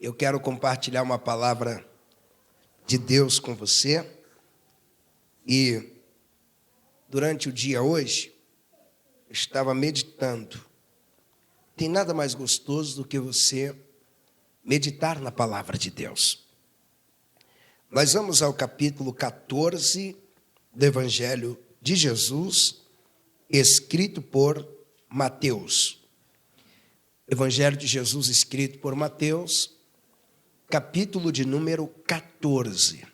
Eu quero compartilhar uma palavra de Deus com você. E durante o dia hoje, eu estava meditando. Tem nada mais gostoso do que você meditar na palavra de Deus. Nós vamos ao capítulo 14 do Evangelho de Jesus, escrito por Mateus. Evangelho de Jesus escrito por Mateus, capítulo de número 14.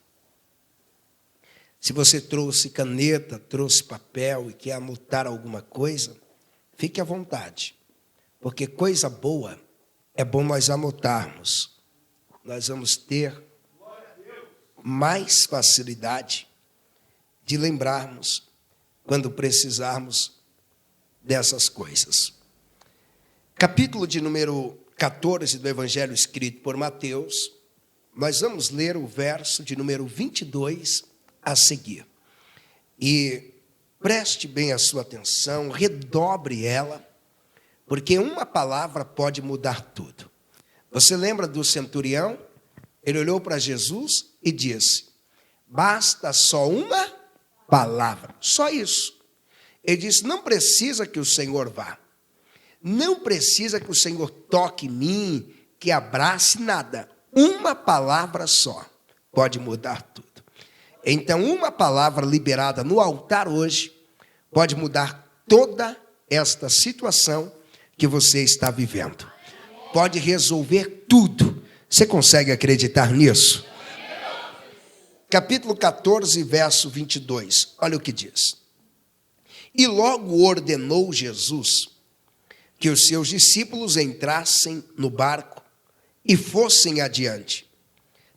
Se você trouxe caneta, trouxe papel e quer anotar alguma coisa, fique à vontade, porque coisa boa é bom nós anotarmos. Nós vamos ter mais facilidade de lembrarmos quando precisarmos dessas coisas. Capítulo de número 14 do Evangelho escrito por Mateus, nós vamos ler o verso de número 22 a seguir. E preste bem a sua atenção, redobre ela, porque uma palavra pode mudar tudo. Você lembra do centurião? Ele olhou para Jesus e disse: basta só uma palavra, só isso. Ele disse: não precisa que o Senhor vá. Não precisa que o Senhor toque em mim, que abrace, nada. Uma palavra só pode mudar tudo. Então, uma palavra liberada no altar hoje pode mudar toda esta situação que você está vivendo. Pode resolver tudo. Você consegue acreditar nisso? Capítulo 14, verso 22. Olha o que diz. E logo ordenou Jesus que os seus discípulos entrassem no barco e fossem adiante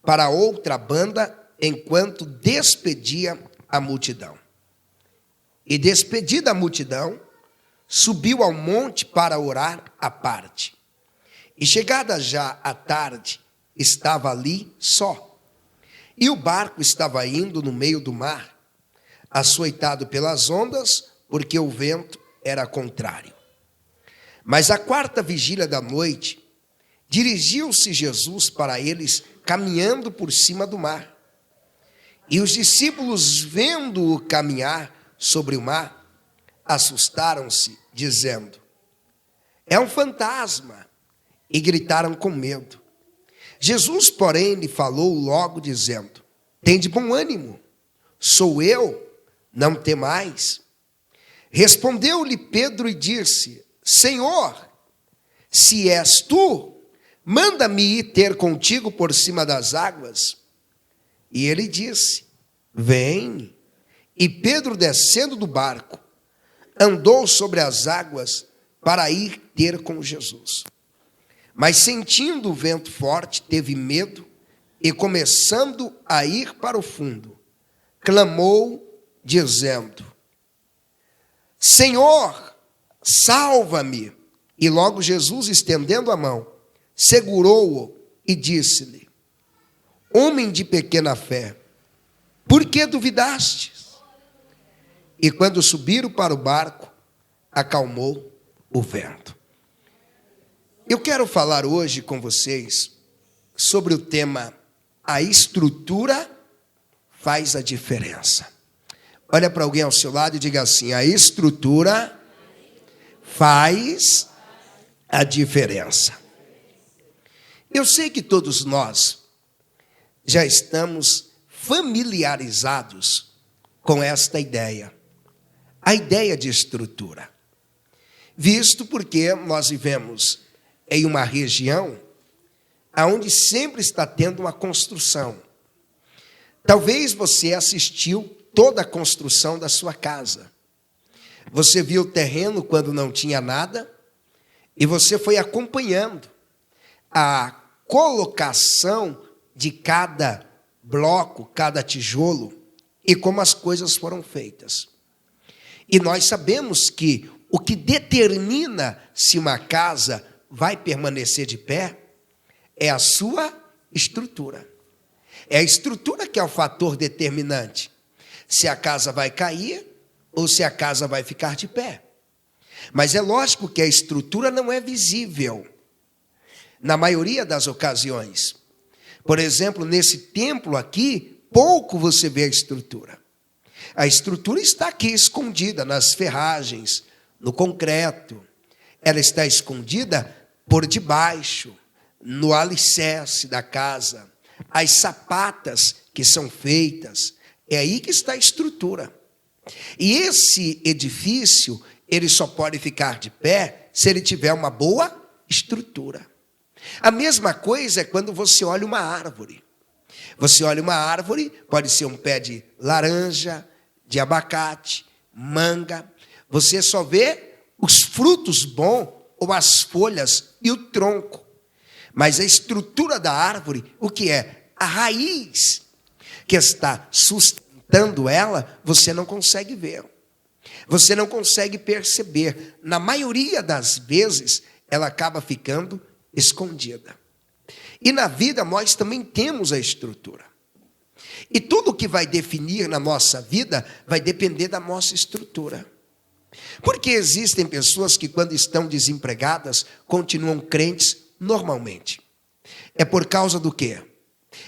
para outra banda, enquanto despedia a multidão. E despedida a multidão, subiu ao monte para orar à parte. E chegada já a tarde, estava ali só. E o barco estava indo no meio do mar, açoitado pelas ondas, porque o vento era contrário. Mas à quarta vigília da noite, dirigiu-se Jesus para eles, caminhando por cima do mar. E os discípulos, vendo-o caminhar sobre o mar, assustaram-se, dizendo: é um fantasma, e gritaram com medo. Jesus, porém, lhe falou logo, dizendo: tende bom ânimo, sou eu, não temais. Respondeu-lhe Pedro e disse: Senhor, se és tu, manda-me ir ter contigo por cima das águas. E ele disse: vem. E Pedro, descendo do barco, andou sobre as águas para ir ter com Jesus. Mas sentindo o vento forte, teve medo e, começando a ir para o fundo, clamou, dizendo: Senhor, salva-me. E logo Jesus, estendendo a mão, segurou-o e disse-lhe: homem de pequena fé, por que duvidastes? E quando subiram para o barco, acalmou o vento. Eu quero falar hoje com vocês sobre o tema: a estrutura faz a diferença. Olha para alguém ao seu lado e diga assim: a estrutura faz a diferença. Eu sei que todos nós já estamos familiarizados com esta ideia, a ideia de estrutura, visto porque nós vivemos em uma região onde sempre está tendo uma construção. Talvez você assistiu toda a construção da sua casa. Você viu o terreno quando não tinha nada e você foi acompanhando a colocação de cada bloco, cada tijolo e como as coisas foram feitas. E nós sabemos que o que determina se uma casa vai permanecer de pé é a sua estrutura. É a estrutura que é o fator determinante. Se a casa vai cair ou se a casa vai ficar de pé. Mas é lógico que a estrutura não é visível. na maioria das ocasiões. Por exemplo, nesse templo aqui, pouco você vê a estrutura. A estrutura está aqui escondida nas ferragens, no concreto. Ela está escondida por debaixo, no alicerce da casa. As sapatas que são feitas, é aí que está a estrutura. E esse edifício, ele só pode ficar de pé se ele tiver uma boa estrutura. A mesma coisa é quando você olha uma árvore. Você olha uma árvore, pode ser um pé de laranja, de abacate, manga. Você só vê os frutos bons ou as folhas e o tronco. Mas a estrutura da árvore, o que é? A raiz que está sustentando ela, você não consegue ver. Você não consegue perceber. Na maioria das vezes, ela acaba ficando escondida. E na vida nós também temos a estrutura. E tudo que vai definir na nossa vida vai depender da nossa estrutura. Porque existem pessoas que quando estão desempregadas continuam crentes normalmente. É por causa do quê?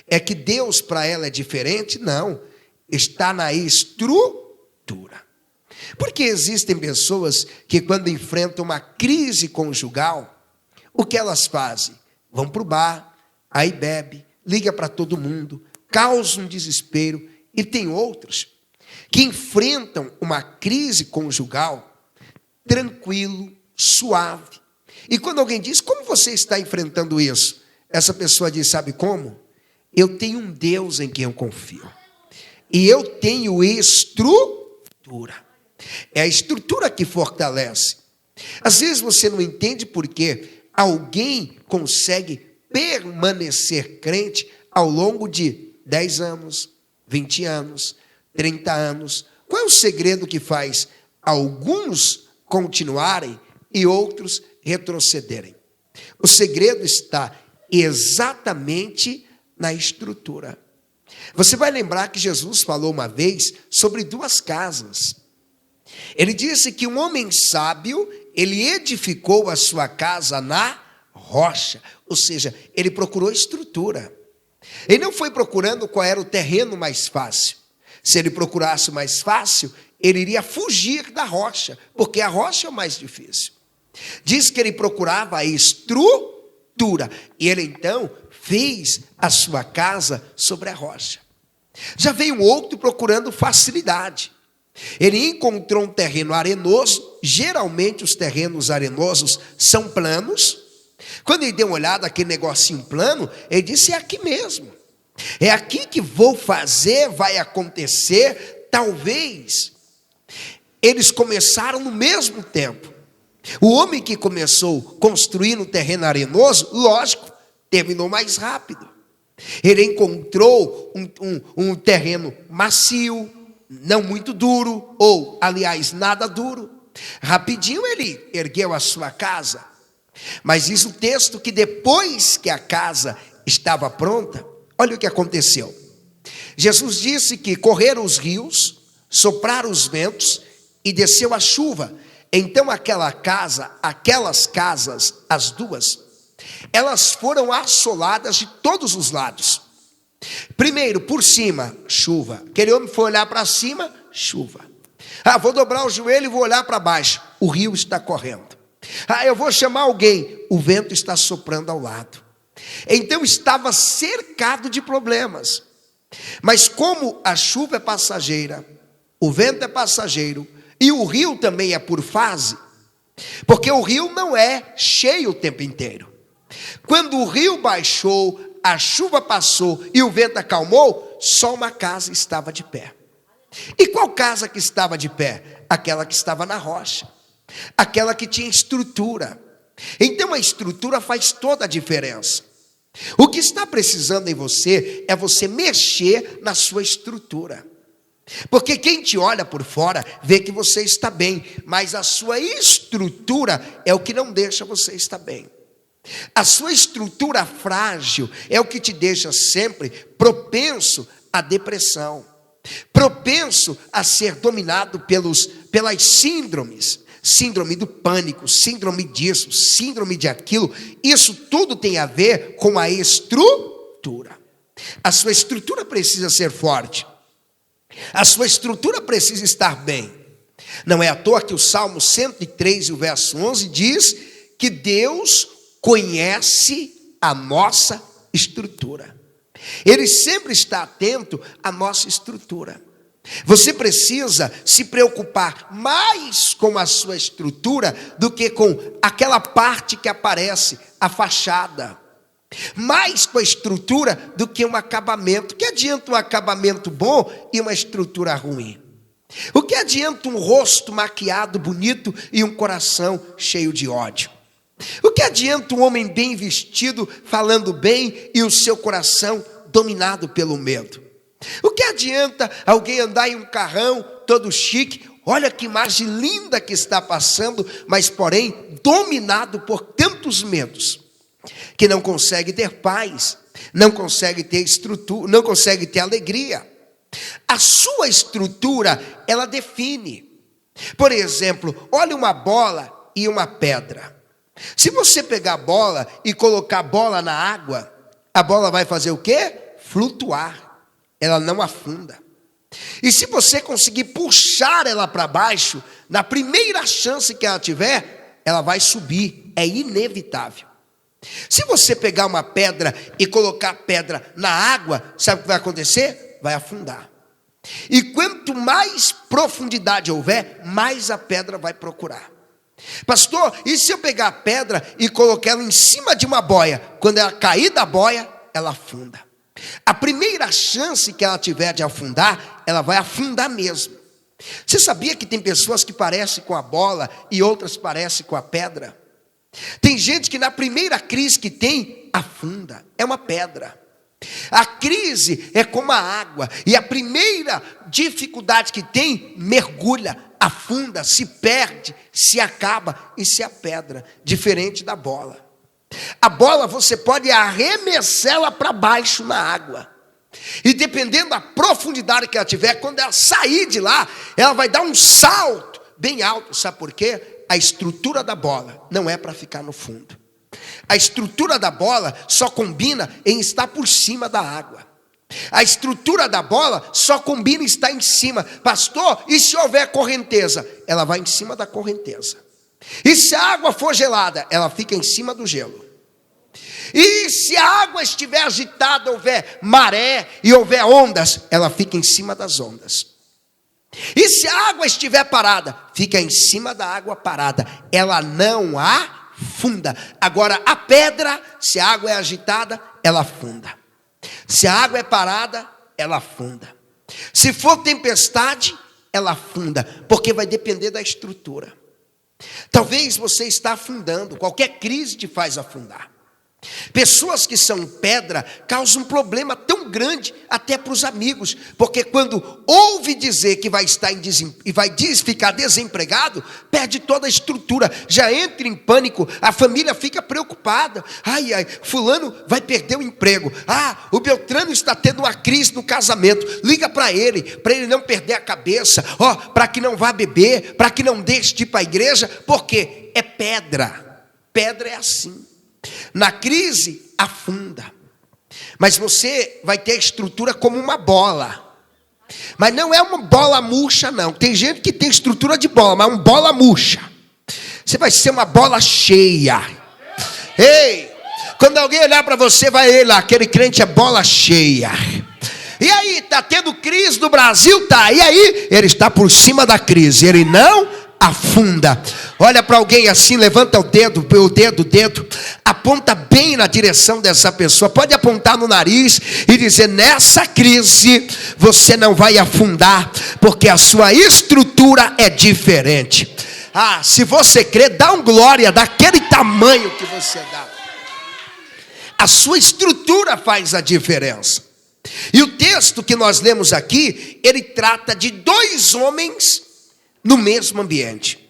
É que Deus para ela é diferente? Não. Está na estrutura. Porque existem pessoas que quando enfrentam uma crise conjugal, o que elas fazem? Vão para o bar, aí bebe, liga para todo mundo, causa um desespero. E tem outros que enfrentam uma crise conjugal tranquilo, suave. E quando alguém diz, como você está enfrentando isso? Essa pessoa diz, sabe como? Eu tenho um Deus em quem eu confio. E eu tenho estrutura. É a estrutura que fortalece. Às vezes você não entende por quê alguém consegue permanecer crente ao longo de 10 anos, 20 anos, 30 anos. Qual é o segredo que faz alguns continuarem e outros retrocederem? O segredo está exatamente na estrutura. Você vai lembrar que Jesus falou uma vez sobre 2 casas. Ele disse que um homem sábio, ele edificou a sua casa na rocha, ou seja, ele procurou estrutura. Ele não foi procurando qual era o terreno mais fácil. Se ele procurasse o mais fácil, ele iria fugir da rocha, porque a rocha é o mais difícil. Diz que ele procurava a estrutura, e ele então fez a sua casa sobre a rocha. Já veio um outro procurando facilidade. Ele encontrou um terreno arenoso. Geralmente os terrenos arenosos são planos. Quando ele deu uma olhada naquele negocinho plano, ele disse, é aqui mesmo. É aqui que vou fazer, vai acontecer. Talvez eles começaram no mesmo tempo. O homem que começou construindo o terreno arenoso, lógico, terminou mais rápido. Ele encontrou um terreno macio, não muito duro, ou, aliás, nada duro. Rapidinho ele ergueu a sua casa. Mas diz o texto que depois que a casa estava pronta, olha o que aconteceu. Jesus disse que correram os rios, sopraram os ventos e desceu a chuva. Então aquelas casas, as duas, elas foram assoladas de todos os lados. Primeiro, por cima, chuva. Aquele homem foi olhar para cima, chuva. Vou dobrar o joelho e vou olhar para baixo. O rio está correndo. Eu vou chamar alguém. O vento está soprando ao lado. Então estava cercado de problemas. Mas como a chuva é passageira, o vento é passageiro, e o rio também é por fase, porque o rio não é cheio o tempo inteiro. Quando o rio baixou, a chuva passou e o vento acalmou, só uma casa estava de pé. E qual casa que estava de pé? Aquela que estava na rocha, aquela que tinha estrutura. Então a estrutura faz toda a diferença. O que está precisando em você é você mexer na sua estrutura. Porque quem te olha por fora vê que você está bem, mas a sua estrutura é o que não deixa você estar bem. A sua estrutura frágil é o que te deixa sempre propenso à depressão, propenso a ser dominado pelas síndromes. síndrome do pânico, síndrome disso, síndrome de aquilo. Isso tudo tem a ver com a estrutura. A sua estrutura precisa ser forte. A sua estrutura precisa estar bem. Não é à toa que o Salmo 103, o verso 11, diz que Deus conhece a nossa estrutura. Ele sempre está atento à nossa estrutura. Você precisa se preocupar mais com a sua estrutura do que com aquela parte que aparece, a fachada. Mais com a estrutura do que um acabamento. O que adianta um acabamento bom e uma estrutura ruim? O que adianta um rosto maquiado bonito e um coração cheio de ódio? O que adianta um homem bem vestido, falando bem, e o seu coração dominado pelo medo? O que adianta alguém andar em um carrão todo chique, olha que imagem linda que está passando, mas porém dominado por tantos medos, que não consegue ter paz, não consegue ter estrutura, não consegue ter alegria. A sua estrutura, ela define. Por exemplo, olha uma bola e uma pedra. Se você pegar a bola e colocar a bola na água, a bola vai fazer o quê? Flutuar. Ela não afunda. E se você conseguir puxar ela para baixo, na primeira chance que ela tiver, ela vai subir. É inevitável. Se você pegar uma pedra e colocar a pedra na água, sabe o que vai acontecer? Vai afundar. E quanto mais profundidade houver, mais a pedra vai procurar. Pastor, e se eu pegar a pedra e colocar ela em cima de uma boia? Quando ela cair da boia, ela afunda. A primeira chance que ela tiver de afundar, ela vai afundar mesmo. Você sabia que tem pessoas que parecem com a bola e outras parecem com a pedra? Tem gente que na primeira crise que tem, afunda, é uma pedra. A crise é como a água, e a primeira dificuldade que tem, mergulha, afunda, se perde, se acaba e se apedra, diferente da bola. A bola você pode arremessá-la para baixo na água, e dependendo da profundidade que ela tiver, quando ela sair de lá, ela vai dar um salto bem alto. Sabe por quê? A estrutura da bola não é para ficar no fundo. A estrutura da bola só combina em estar por cima da água. A estrutura da bola só combina em estar em cima. Pastor, e se houver correnteza? Ela vai em cima da correnteza. E se a água for gelada? Ela fica em cima do gelo. E se a água estiver agitada, houver maré e houver ondas, ela fica em cima das ondas. E se a água estiver parada, fica em cima da água parada. Ela não afunda. Agora a pedra, se a água é agitada, ela afunda. Se a água é parada, ela afunda. Se for tempestade, ela afunda, porque vai depender da estrutura. Talvez você está afundando, qualquer crise te faz afundar. Pessoas que são pedra causam um problema tão grande até para os amigos, porque quando ouve dizer que vai estar e vai ficar desempregado, perde toda a estrutura, já entra em pânico, a família fica preocupada. Ai, fulano vai perder o emprego. O Beltrano está tendo uma crise no casamento. Liga para ele não perder a cabeça, para que não vá beber, para que não deixe de ir para a igreja, porque é pedra. Pedra é assim. Na crise, afunda. Mas você vai ter a estrutura como uma bola. Mas não é uma bola murcha, não. Tem gente que tem estrutura de bola, mas uma bola murcha. Você vai ser uma bola cheia. Ei, quando alguém olhar para você, vai ele lá, aquele crente é bola cheia. E aí, está tendo crise no Brasil? Tá. E aí, ele está por cima da crise. Ele não afunda. Olha para alguém assim, levanta o dedo, aponta bem na direção dessa pessoa. Pode apontar no nariz e dizer: nessa crise você não vai afundar, porque a sua estrutura é diferente. Se você crê, dá um glória daquele tamanho que você dá. A sua estrutura faz a diferença. E o texto que nós lemos aqui, ele trata de dois homens no mesmo ambiente,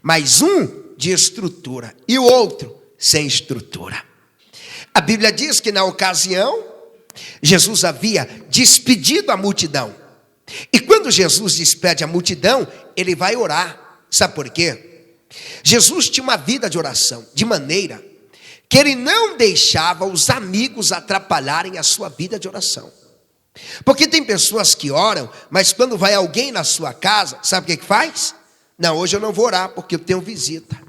mas um de estrutura e o outro sem estrutura. A Bíblia diz que na ocasião, Jesus havia despedido a multidão. E quando Jesus despede a multidão, ele vai orar. Sabe por quê? Jesus tinha uma vida de oração, de maneira que ele não deixava os amigos atrapalharem a sua vida de oração. Porque tem pessoas que oram, mas quando vai alguém na sua casa, sabe o que faz? Não, hoje eu não vou orar porque eu tenho visita.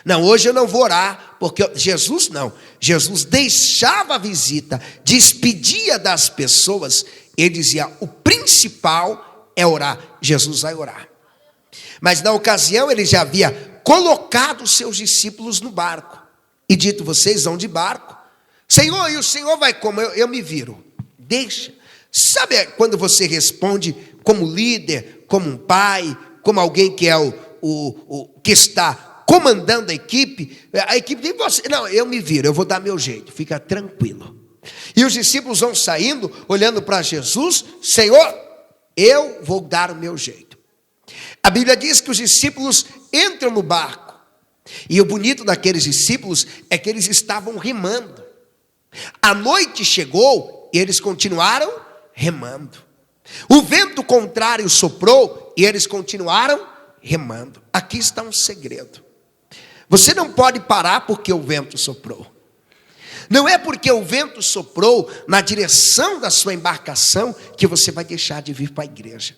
Não, hoje eu não vou orar porque Jesus não. Jesus deixava a visita, despedia das pessoas. Ele dizia, o principal é orar. Jesus vai orar. Mas na ocasião ele já havia colocado os seus discípulos no barco. E dito, vocês vão de barco. Senhor, e o Senhor vai como? Eu me viro. Deixa. Sabe quando você responde como líder, como um pai, como alguém que é que está comandando a equipe diz, você, não, eu me viro, eu vou dar meu jeito, fica tranquilo. E os discípulos vão saindo, olhando para Jesus, Senhor, eu vou dar o meu jeito. A Bíblia diz que os discípulos entram no barco, e o bonito daqueles discípulos é que eles estavam remando. A noite chegou, e eles continuaram remando. O vento contrário soprou, e eles continuaram remando. Aqui está um segredo. Você não pode parar porque o vento soprou. Não é porque o vento soprou na direção da sua embarcação que você vai deixar de vir para a igreja,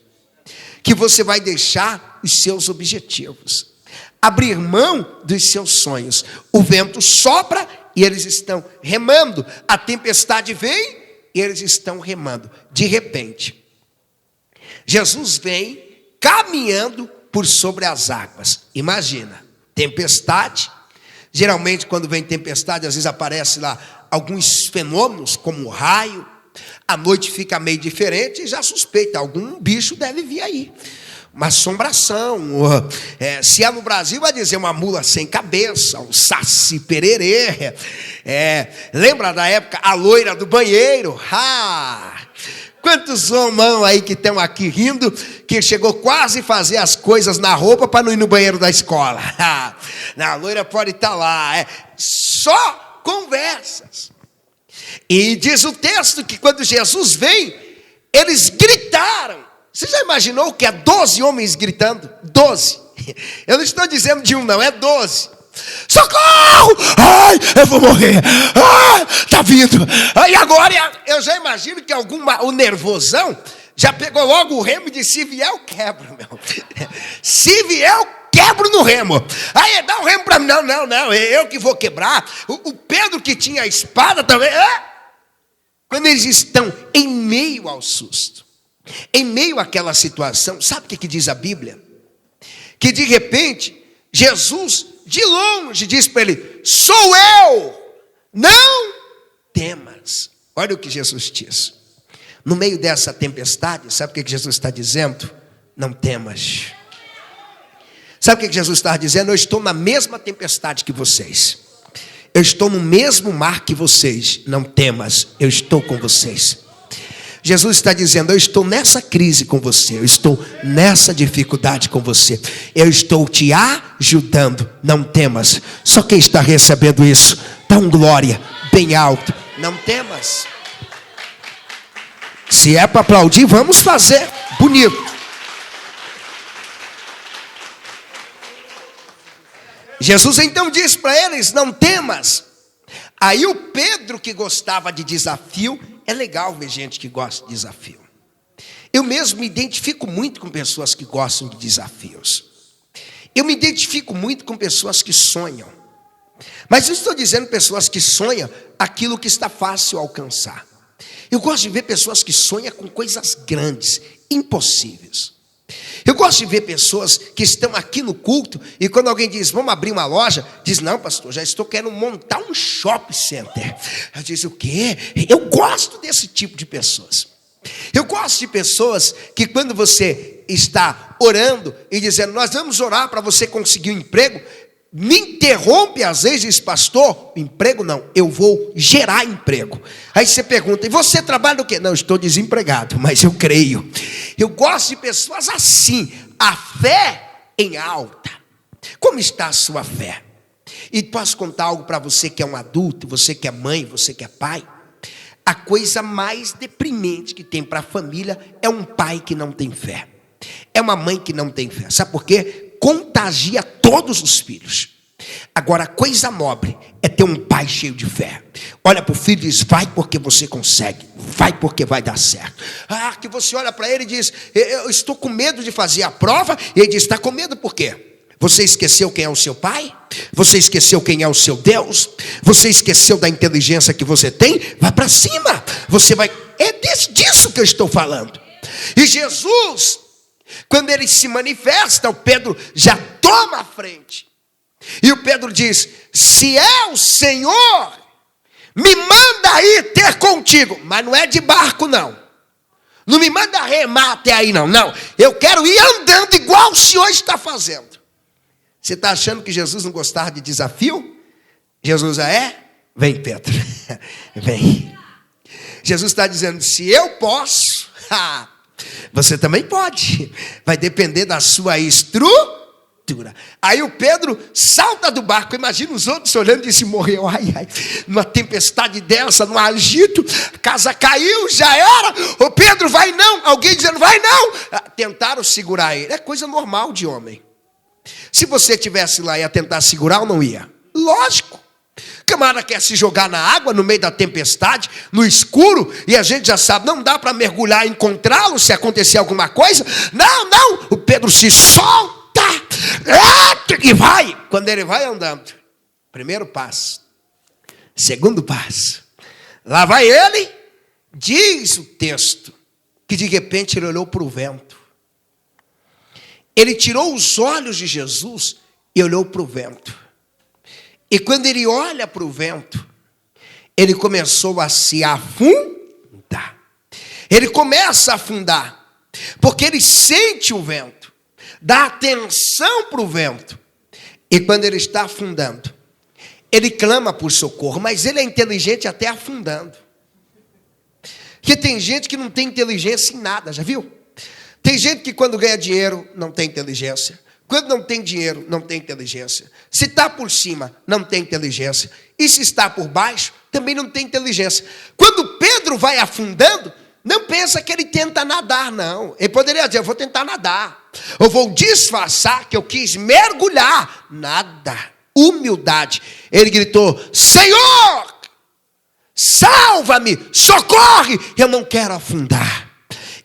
que você vai deixar os seus objetivos, abrir mão dos seus sonhos. O vento sopra e eles estão remando. A tempestade vem e eles estão remando. De repente, Jesus vem caminhando por sobre as águas. Imagina, tempestade. Geralmente quando vem tempestade, às vezes aparece lá alguns fenômenos, como raio. A noite fica meio diferente e já suspeita, algum bicho deve vir aí. Uma assombração. Se é no Brasil, vai dizer uma mula sem cabeça, um saci pererê. Lembra da época, a loira do banheiro? Quantos homens aí que estão aqui rindo, que chegou quase a fazer as coisas na roupa para não ir no banheiro da escola. A loira pode estar lá. Só conversas. E diz o texto que quando Jesus vem, eles gritaram. Você já imaginou o que é 12 homens gritando? 12. Eu não estou dizendo de um não, é 12. Socorro! Ai, eu vou morrer. Ai, tá vindo. E agora eu já imagino que o nervosão já pegou logo o remo e disse, se vier eu quebro, meu. Se vier eu quebro no remo. Aí dá um remo para mim. Não, eu que vou quebrar. O Pedro que tinha a espada também. Quando eles estão em meio ao susto, em meio àquela situação, sabe o que diz a Bíblia? Que de repente, Jesus, de longe, diz para ele, sou eu, não temas. Olha o que Jesus diz. No meio dessa tempestade, sabe o que Jesus está dizendo? Não temas. Sabe o que Jesus está dizendo? Eu estou na mesma tempestade que vocês. Eu estou no mesmo mar que vocês. Não temas, eu estou com vocês. Jesus está dizendo, eu estou nessa crise com você, eu estou nessa dificuldade com você, eu estou te ajudando, não temas. Só quem está recebendo isso, dá um glória bem alto, não temas. Se é para aplaudir, vamos fazer, bonito. Jesus então diz para eles, não temas. Aí o Pedro, que gostava de desafio, é legal ver gente que gosta de desafio. Eu mesmo me identifico muito com pessoas que gostam de desafios. Eu me identifico muito com pessoas que sonham. Mas eu estou dizendo pessoas que sonham aquilo que está fácil alcançar. Eu gosto de ver pessoas que sonham com coisas grandes, impossíveis. Eu gosto de ver pessoas que estão aqui no culto e quando alguém diz, vamos abrir uma loja, diz, não pastor, já estou querendo montar um shopping center. Eu diz, o quê? Eu gosto desse tipo de pessoas. Eu gosto de pessoas que quando você está orando e dizendo, nós vamos orar para você conseguir um emprego, me interrompe às vezes, diz, pastor, emprego não, eu vou gerar emprego. Aí você pergunta, e você trabalha no quê? Não, estou desempregado, mas eu creio. Eu gosto de pessoas assim, a fé em alta. Como está a sua fé? E posso contar algo para você que é um adulto, você que é mãe, você que é pai. A coisa mais deprimente que tem para a família é um pai que não tem fé. É uma mãe que não tem fé. Sabe por quê? Contagia todos os filhos. Agora, a coisa nobre é ter um pai cheio de fé. Olha para o filho e diz: vai porque você consegue, vai porque vai dar certo. Que você olha para ele e diz: eu estou com medo de fazer a prova. E ele diz: está com medo por quê? Você esqueceu quem é o seu pai? Você esqueceu quem é o seu Deus? Você esqueceu da inteligência que você tem? Vai para cima, você vai. É disso que eu estou falando. E Jesus, quando ele se manifesta, o Pedro já toma a frente. E o Pedro diz: se é o Senhor, me manda ir ter contigo. Mas não é de barco, não. Não me manda remar até aí, não. Não, eu quero ir andando igual o Senhor está fazendo. Você está achando que Jesus não gostava de desafio? Jesus Vem, Pedro. Vem. Jesus está dizendo: se eu posso, você também pode. Vai depender da sua estrutura. Aí o Pedro salta do barco. Imagina os outros olhando e disse: morreu, numa tempestade dessa, num agito, a casa caiu, já era. O Pedro, vai não. Alguém dizendo: vai não. Tentaram segurar ele. É coisa normal de homem. Se você estivesse lá, ia tentar segurar ou não ia? Lógico. O camarada quer se jogar na água, no meio da tempestade, no escuro, e a gente já sabe, não dá para mergulhar e encontrá-lo se acontecer alguma coisa. Não, o Pedro se solta e vai. Quando ele vai andando, primeiro passo, segundo passo, lá vai ele. Diz o texto que de repente ele olhou para o vento. Ele tirou os olhos de Jesus e olhou para o vento. E quando ele olha para o vento, ele começou a se afundar. Ele começa a afundar, porque ele sente o vento, dá atenção para o vento. E quando ele está afundando, ele clama por socorro, mas ele é inteligente até afundando. Porque tem gente que não tem inteligência em nada, já viu? Tem gente que quando ganha dinheiro não tem inteligência. Quando não tem dinheiro, não tem inteligência. Se está por cima, não tem inteligência. E se está por baixo, também não tem inteligência. Quando Pedro vai afundando, não pensa que ele tenta nadar, não. Ele poderia dizer: eu vou tentar nadar. Eu vou disfarçar que eu quis mergulhar. Nada. Humildade. Ele gritou: Senhor, salva-me, socorre, eu não quero afundar.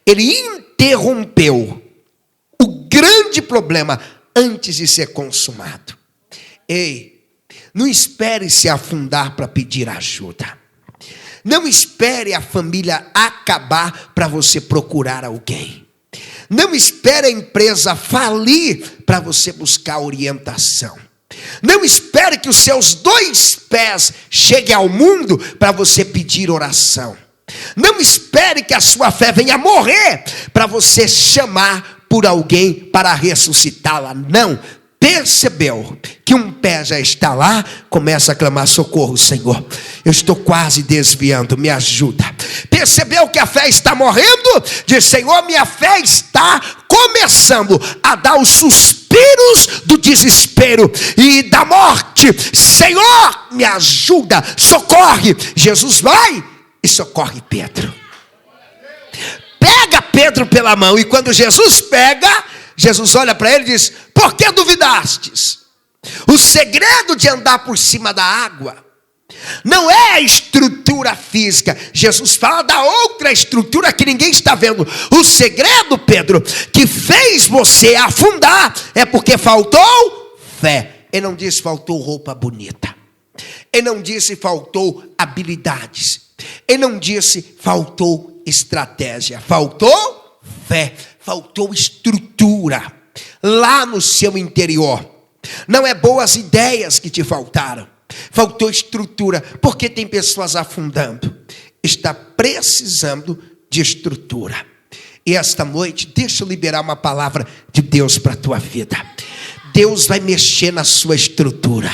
Ele interrompeu o grande problema antes de ser consumado. Ei, não espere se afundar para pedir ajuda. Não espere a família acabar para você procurar alguém. Não espere a empresa falir para você buscar orientação. Não espere que os seus 2 pés cheguem ao mundo para você pedir oração. Não espere que a sua fé venha morrer para você chamar por alguém para ressuscitá-la. Não. Percebeu que um pé já está lá, começa a clamar: socorro, Senhor, eu estou quase desviando, me ajuda. Percebeu que a fé está morrendo? Diz: Senhor, minha fé está começando a dar os suspiros do desespero e da morte. Senhor, me ajuda, socorre. Jesus vai e socorre Pedro. Pega Pedro pela mão, e quando Jesus pega, Jesus olha para ele e diz: por que duvidastes? O segredo de andar por cima da água não é a estrutura física. Jesus fala da outra estrutura que ninguém está vendo. O segredo, Pedro, que fez você afundar é porque faltou fé. Ele não disse faltou roupa bonita. Ele não disse faltou habilidades. Ele não disse faltou estratégia. Faltou fé. Faltou estrutura lá no seu interior. Não é boas ideias que te faltaram. Faltou estrutura. Porque tem pessoas afundando. Está precisando de estrutura. E esta noite, deixa eu liberar uma palavra de Deus para a tua vida. Deus vai mexer na sua estrutura.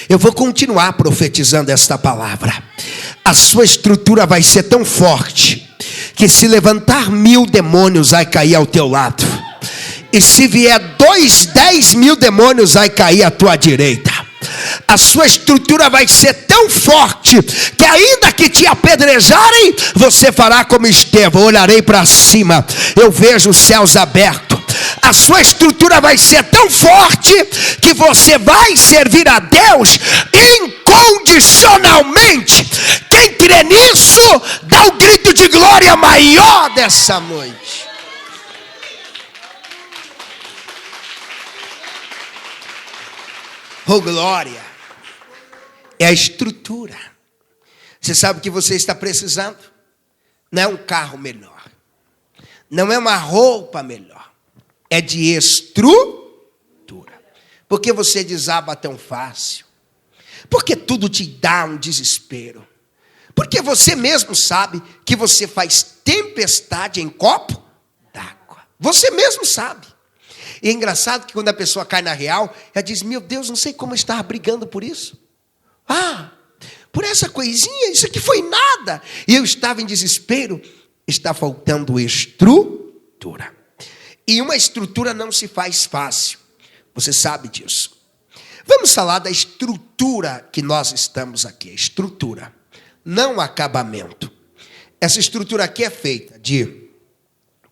Eu vou continuar profetizando esta palavra. A sua estrutura vai ser tão forte que se levantar 1000 demônios vai cair ao teu lado. E se vier 10.000 demônios vai cair à tua direita. A sua estrutura vai ser tão forte que ainda que te apedrejarem, você fará como Estevão: olharei para cima, eu vejo os céus abertos. A a sua estrutura vai ser tão forte que você vai servir a Deus incondicionalmente. Quem crê nisso, dá o grito de glória maior dessa noite. Oh, glória! É a estrutura. Você sabe o que você está precisando? Não é um carro melhor. Não é uma roupa melhor. É de estrutura. Por que você desaba tão fácil? Porque tudo te dá um desespero. Porque você mesmo sabe que você faz tempestade em copo d'água. Você mesmo sabe. E é engraçado que quando a pessoa cai na real, ela diz, meu Deus, não sei como eu estava brigando por isso. Por essa coisinha, isso aqui foi nada. E eu estava em desespero. Está faltando estrutura. E uma estrutura não se faz fácil. Você sabe disso. Vamos falar da estrutura que nós estamos aqui. Estrutura, não acabamento. Essa estrutura aqui é feita de,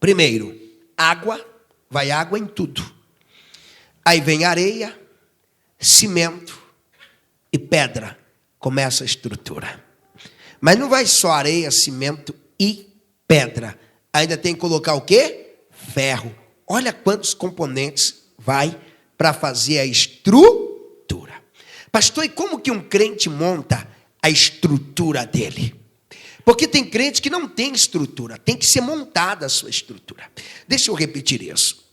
primeiro, água. Vai água em tudo. Aí vem areia, cimento e pedra. Começa a estrutura. Mas não vai só areia, cimento e pedra. Ainda tem que colocar o quê? Ferro. Olha quantos componentes vai para fazer a estrutura. Pastor, e como que um crente monta a estrutura dele? Porque tem crente que não tem estrutura. Tem que ser montada a sua estrutura. Deixa eu repetir isso.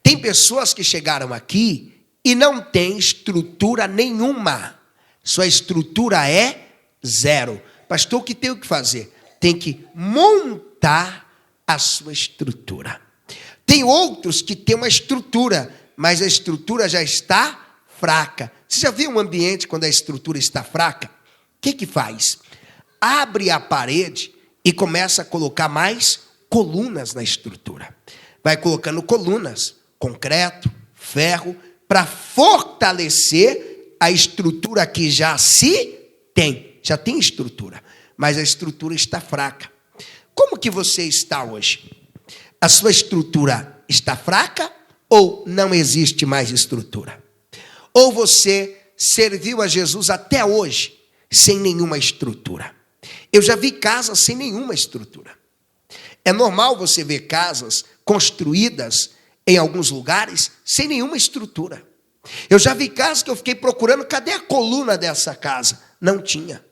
Tem pessoas que chegaram aqui e não têm estrutura nenhuma. Sua estrutura é zero. Pastor, o que tem que fazer? Tem que montar a sua estrutura. Tem outros que têm uma estrutura, mas a estrutura já está fraca. Você já viu um ambiente quando a estrutura está fraca? O que faz? Abre a parede e começa a colocar mais colunas na estrutura. Vai colocando colunas, concreto, ferro, para fortalecer a estrutura que já se tem. Já tem estrutura, mas a estrutura está fraca. Como que você está hoje? A sua estrutura está fraca ou não existe mais estrutura? Ou você serviu a Jesus até hoje sem nenhuma estrutura? Eu já vi casas sem nenhuma estrutura. É normal você ver casas construídas em alguns lugares sem nenhuma estrutura. Eu já vi casas que eu fiquei procurando, cadê a coluna dessa casa? Não tinha.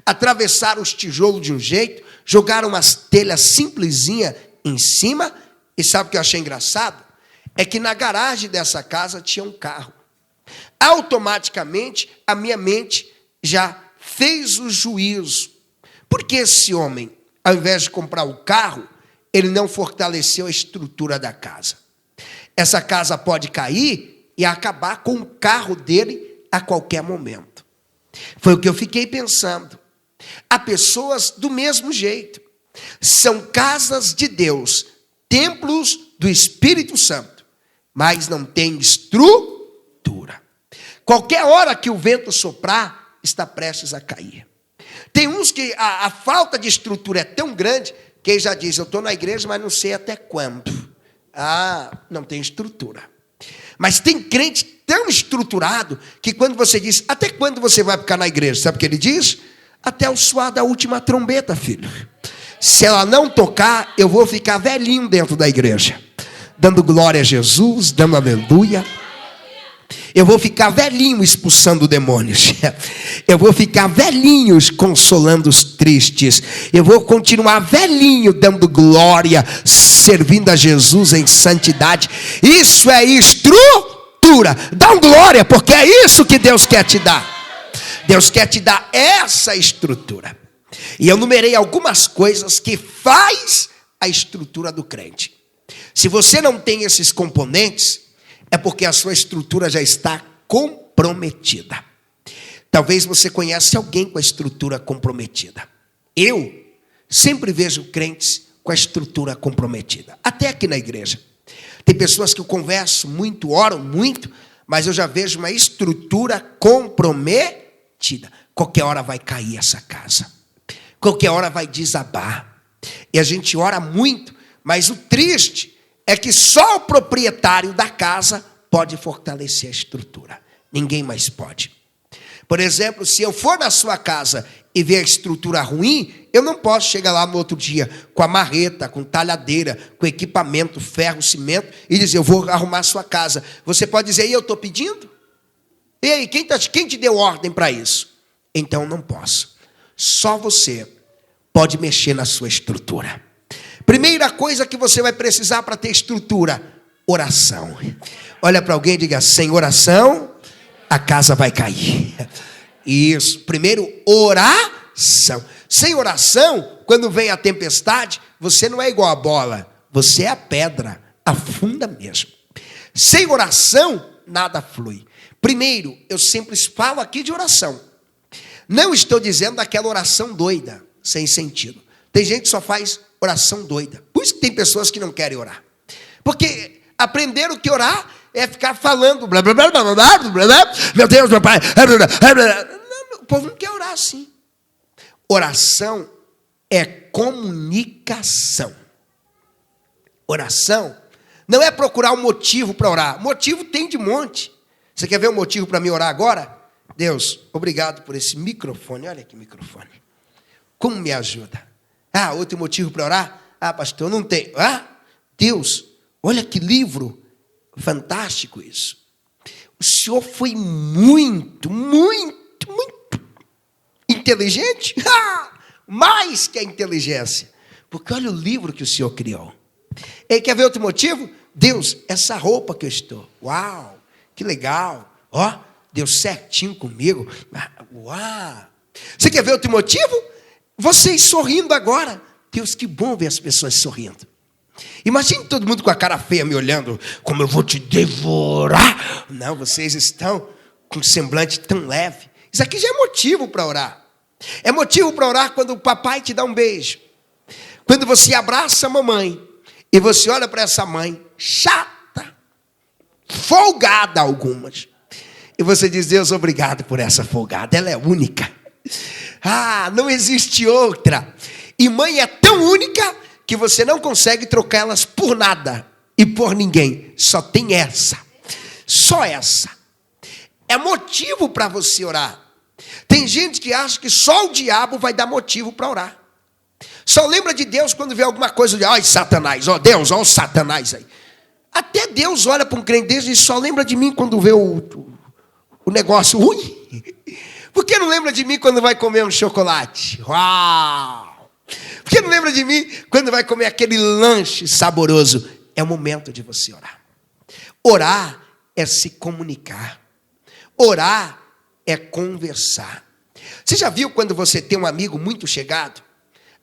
Atravessaram os tijolos de um jeito, jogaram umas telhas simplesinhas em cima, e sabe o que eu achei engraçado? É que na garagem dessa casa tinha um carro. Automaticamente, a minha mente já fez o juízo. Por que esse homem, ao invés de comprar o carro, ele não fortaleceu a estrutura da casa? Essa casa pode cair e acabar com o carro dele a qualquer momento. Foi o que eu fiquei pensando. Há pessoas do mesmo jeito. São casas de Deus, templos do Espírito Santo, mas não tem estrutura. Qualquer hora que o vento soprar, está prestes a cair. Tem uns que a falta de estrutura é tão grande que ele já diz, eu estou na igreja, mas não sei até quando. Não tem estrutura. Mas tem crente tão estruturado que quando você diz, até quando você vai ficar na igreja? Sabe o que ele diz? Até o soar da última trombeta, filho. Se ela não tocar, eu vou ficar velhinho dentro da igreja, dando glória a Jesus, dando aleluia. Eu vou ficar velhinho expulsando demônios. Eu vou ficar velhinho consolando os tristes. Eu vou continuar velhinho dando glória, servindo a Jesus em santidade. Isso é estrutura. Dá um glória, porque é isso que Deus quer te dar. Deus quer te dar essa estrutura. E eu numerei algumas coisas que faz a estrutura do crente. Se você não tem esses componentes, é porque a sua estrutura já está comprometida. Talvez você conheça alguém com a estrutura comprometida. Eu sempre vejo crentes com a estrutura comprometida. Até aqui na igreja. Tem pessoas que eu converso muito, oro muito, mas eu já vejo uma estrutura comprometida. Qualquer hora vai cair essa casa. Qualquer hora vai desabar. E a gente ora muito, mas o triste é que só o proprietário da casa pode fortalecer a estrutura. Ninguém mais pode. Por exemplo, se eu for na sua casa e ver a estrutura ruim, eu não posso chegar lá no outro dia com a marreta, com talhadeira, com equipamento, ferro, cimento e dizer, eu vou arrumar a sua casa. Você pode dizer, e eu estou pedindo? E aí, quem te deu ordem para isso? Então não posso. Só você pode mexer na sua estrutura. Primeira coisa que você vai precisar para ter estrutura, oração. Olha para alguém e diga, sem oração, a casa vai cair. Isso, primeiro, oração. Sem oração, quando vem a tempestade, você não é igual a bola, você é a pedra, afunda mesmo. Sem oração, nada flui. Primeiro, eu sempre falo aqui de oração. Não estou dizendo daquela oração doida, sem sentido. Tem gente que só faz oração doida. Por isso que tem pessoas que não querem orar. Porque aprenderam que orar é ficar falando, blá, blá, blá, blá, blá, blá, blá, meu Deus, meu Pai. Blá, blá, blá, blá. Não, o povo não quer orar assim. Oração é comunicação. Oração não é procurar um motivo para orar. Motivo tem de monte. Você quer ver um motivo para mim orar agora? Deus, obrigado por esse microfone. Olha que microfone. Como me ajuda? Ah, outro motivo para orar? Ah, pastor, não tem. Ah, Deus, olha que livro fantástico isso. O senhor foi muito inteligente. Mais que a inteligência. Porque olha o livro que o senhor criou. E quer ver outro motivo? Deus, essa roupa que eu estou. Uau, que legal. Ó, deu certinho comigo. Uau. Você quer ver outro motivo? Vocês sorrindo agora. Deus, que bom ver as pessoas sorrindo. Imagine todo mundo com a cara feia me olhando, como eu vou te devorar. Não, vocês estão com um semblante tão leve. Isso aqui já é motivo para orar. É motivo para orar quando o papai te dá um beijo. Quando você abraça a mamãe e você olha para essa mãe chata, folgada algumas. E você diz, Deus, obrigado por essa folgada, ela é única. Ah, não existe outra. E mãe é tão única que você não consegue trocar elas por nada e por ninguém. Só tem essa. Só essa. É motivo para você orar. Tem gente que acha que só o diabo vai dar motivo para orar. Só lembra de Deus quando vê alguma coisa de, ai, Satanás, ó Deus, ó o Satanás aí. Até Deus olha para um crente desse e só lembra de mim quando vê o negócio ruim. Por que não lembra de mim quando vai comer um chocolate? Uau! Por que não lembra de mim quando vai comer aquele lanche saboroso? É o momento de você orar. Orar é se comunicar. Orar é conversar. Você já viu quando você tem um amigo muito chegado?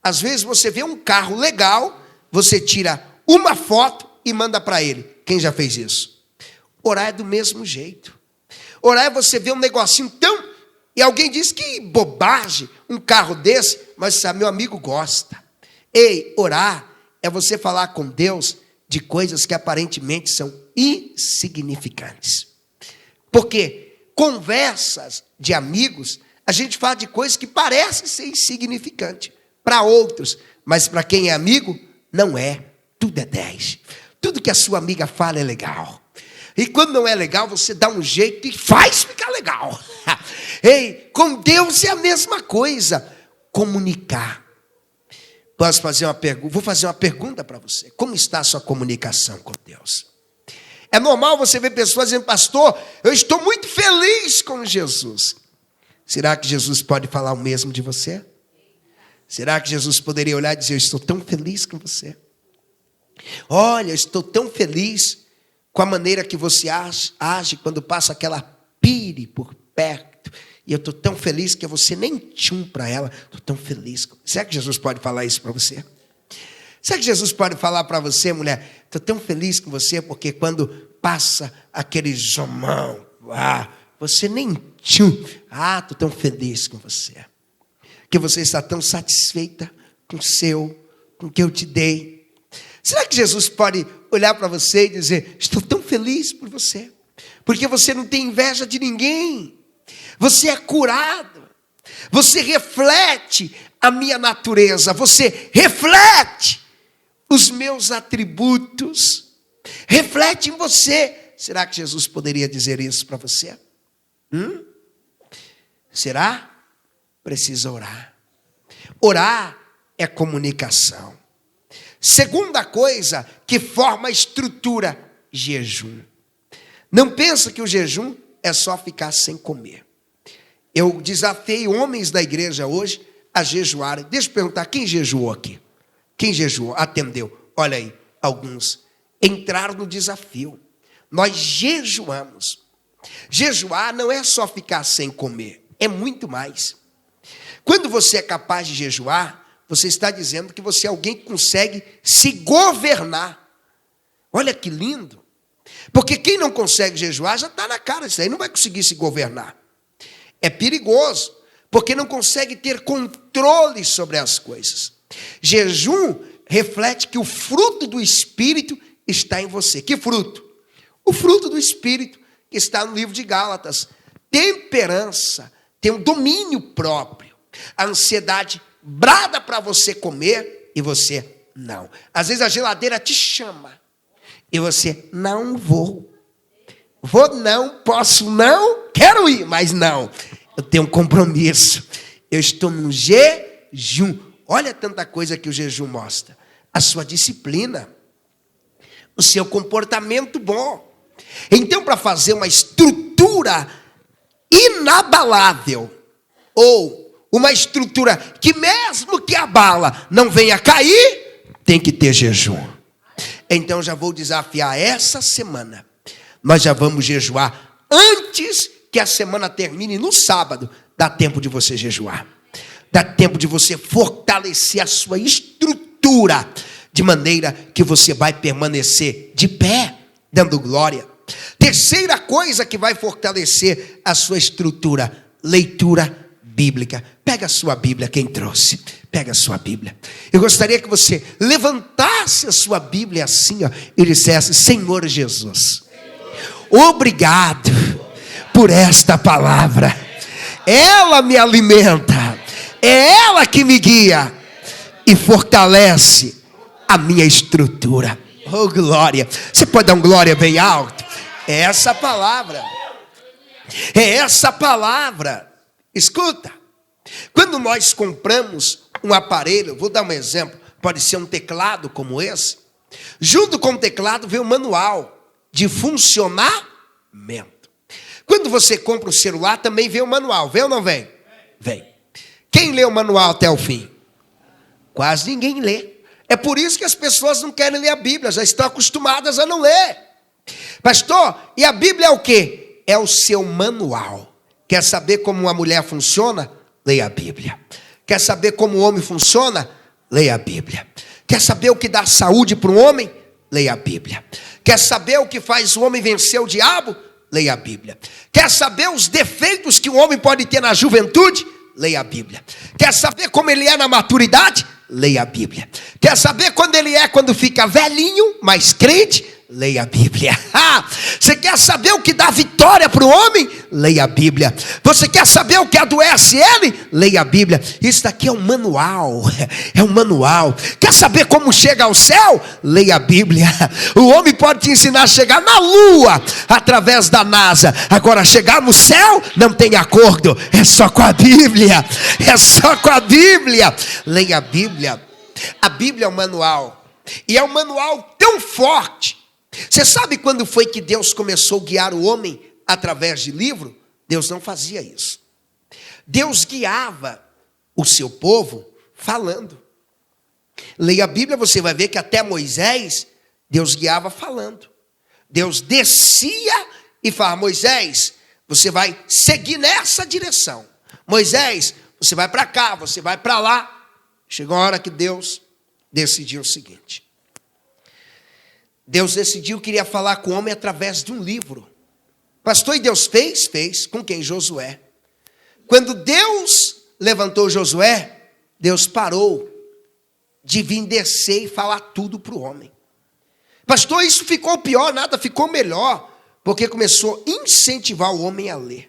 Às vezes você vê um carro legal, você tira uma foto e manda para ele. Quem já fez isso? Orar é do mesmo jeito. Orar é você ver um negocinho tão... E alguém diz que bobagem, um carro desse, mas sabe, meu amigo gosta. Ei, orar é você falar com Deus de coisas que aparentemente são insignificantes. Porque conversas de amigos, a gente fala de coisas que parecem ser insignificantes para outros, mas para quem é amigo, não é. Tudo é 10. Tudo que a sua amiga fala é legal. E quando não é legal, você dá um jeito e faz ficar legal. Ei, com Deus é a mesma coisa. Comunicar. Posso fazer uma pergunta? Vou fazer uma pergunta para você. Como está a sua comunicação com Deus? É normal você ver pessoas dizendo, pastor, eu estou muito feliz com Jesus. Será que Jesus pode falar o mesmo de você? Será que Jesus poderia olhar e dizer, eu estou tão feliz com você? Olha, eu estou tão feliz com a maneira que você age quando passa aquela pire por perto. E eu estou tão feliz que você nem tchum para ela. Estou tão feliz. Será que Jesus pode falar isso para você? Será que Jesus pode falar para você, mulher? Estou tão feliz com você porque quando passa aquele jomão, você nem tchum. Estou tão feliz com você. Que você está tão satisfeita com o que eu te dei. Será que Jesus pode olhar para você e dizer, estou tão feliz por você, porque você não tem inveja de ninguém, você é curado, você reflete a minha natureza, você reflete os meus atributos. reflete em você. Será que Jesus poderia dizer isso para você? Será? Precisa orar. Orar é comunicação. Segunda coisa que forma a estrutura, jejum. Não pensa que o jejum é só ficar sem comer. Eu desafiei homens da igreja hoje a jejuarem. Deixa eu perguntar, quem jejuou aqui? Quem jejuou? Atendeu. Olha aí, alguns entraram no desafio. Nós jejuamos. Jejuar não é só ficar sem comer, é muito mais. Quando você é capaz de jejuar, você está dizendo que você é alguém que consegue se governar. Olha que lindo. Porque quem não consegue jejuar já está na cara, isso aí não vai conseguir se governar. É perigoso, porque não consegue ter controle sobre as coisas. Jejum reflete que o fruto do Espírito está em você. Que fruto? O fruto do Espírito que está no livro de Gálatas. Temperança, tem um domínio próprio. A ansiedade brada para você comer e você não. Às vezes a geladeira te chama e você, não vou. Vou não, posso não, quero ir, mas não. Eu tenho um compromisso. Eu estou num jejum. Olha tanta coisa que o jejum mostra. A sua disciplina, o seu comportamento bom. Então, para fazer uma estrutura inabalável, ou uma estrutura que mesmo que abala não venha cair, tem que ter jejum. Então, já vou desafiar essa semana. Nós já vamos jejuar antes que a semana termine no sábado. Dá tempo de você jejuar. Dá tempo de você fortalecer a sua estrutura, de maneira que você vai permanecer de pé, dando glória. Terceira coisa que vai fortalecer a sua estrutura, leitura bíblica. Pega a sua Bíblia, quem trouxe? Pega a sua Bíblia. Eu gostaria que você levantasse a sua Bíblia assim, ó, e dissesse: Senhor Jesus, obrigado por esta palavra. Ela me alimenta, é ela que me guia e fortalece a minha estrutura. Oh, glória! Você pode dar um glória bem alto? É essa palavra. É essa palavra. Escuta. Quando nós compramos um aparelho, vou dar um exemplo, pode ser um teclado como esse. Junto com o teclado vem o manual de funcionamento. Quando você compra um celular, também vem o manual. Vem ou não vem? Vem. Quem lê o manual até o fim? Quase ninguém lê. É por isso que as pessoas não querem ler a Bíblia, já estão acostumadas a não ler. Pastor, e a Bíblia é o quê? É o seu manual. Quer saber como uma mulher funciona? Leia a Bíblia. Quer saber como o homem funciona? Leia a Bíblia. Quer saber o que dá saúde para um homem? Leia a Bíblia. Quer saber o que faz o homem vencer o diabo? Leia a Bíblia. Quer saber os defeitos que um homem pode ter na juventude? Leia a Bíblia. Quer saber como ele é na maturidade? Leia a Bíblia. Quer saber quando fica velhinho, mais crente? Leia a Bíblia. Você quer saber o que dá vitória para o homem? Leia a Bíblia. Você quer saber o que adoece ele? Leia a Bíblia. Isso daqui é um manual. É um manual. Quer saber como chega ao céu? Leia a Bíblia. O homem pode te ensinar a chegar na lua através da NASA. Agora, chegar no céu não tem acordo. É só com a Bíblia. É só com a Bíblia. Leia a Bíblia. A Bíblia é um manual. E é um manual tão forte. Você sabe quando foi que Deus começou a guiar o homem através de livro? Deus não fazia isso. Deus guiava o seu povo falando. Leia a Bíblia, você vai ver que até Moisés, Deus guiava falando. Deus descia e falava: Moisés, você vai seguir nessa direção. Moisés, você vai para cá, você vai para lá. Chegou a hora que Deus decidiu o seguinte. Deus decidiu que iria falar com o homem através de um livro. Pastor, e Deus fez? Fez. Com quem? Josué. Quando Deus levantou Josué, Deus parou de vir descer e falar tudo para o homem. Pastor, isso ficou pior? Nada, ficou melhor. Porque começou a incentivar o homem a ler.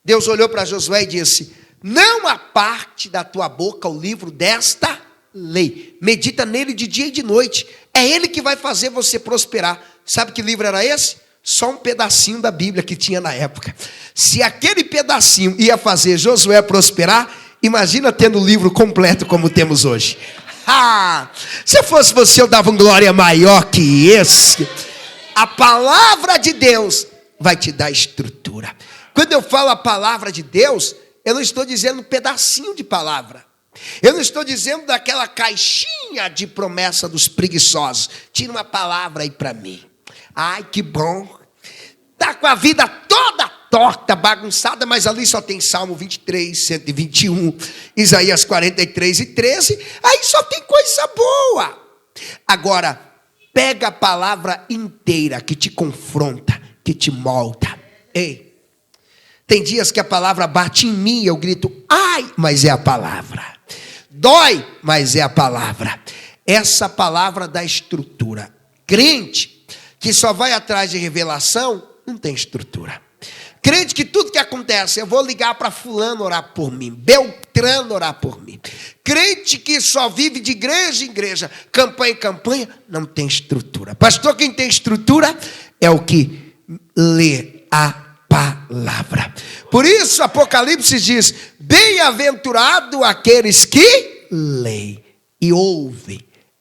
Deus olhou para Josué e disse: não aparte da tua boca o livro desta lei. Medita nele de dia e de noite. É Ele que vai fazer você prosperar. Sabe que livro era esse? Só um pedacinho da Bíblia que tinha na época. Se aquele pedacinho ia fazer Josué prosperar, imagina tendo o livro completo como temos hoje. Se eu fosse você, eu dava um glória maior que esse. A palavra de Deus vai te dar estrutura. Quando eu falo a palavra de Deus, eu não estou dizendo um pedacinho de palavra. Eu não estou dizendo daquela caixinha de promessa dos preguiçosos. Tira uma palavra aí para mim. Ai, que bom. Está com a vida toda torta, bagunçada, mas ali só tem Salmo 23, 121, Isaías 43 e 13. Aí só tem coisa boa. Agora, pega a palavra inteira que te confronta, que te molda. Ei, tem dias que a palavra bate em mim e eu grito, ai, mas é a palavra. Dói, mas é a palavra. Essa palavra dá estrutura. Crente que só vai atrás de revelação, não tem estrutura. Crente que tudo que acontece, eu vou ligar para fulano orar por mim, Beltrano orar por mim. Crente que só vive de igreja em igreja, campanha em campanha, não tem estrutura. Pastor, quem tem estrutura é o que lê a palavra. Por isso Apocalipse diz, bem-aventurado aqueles que leem e ouvem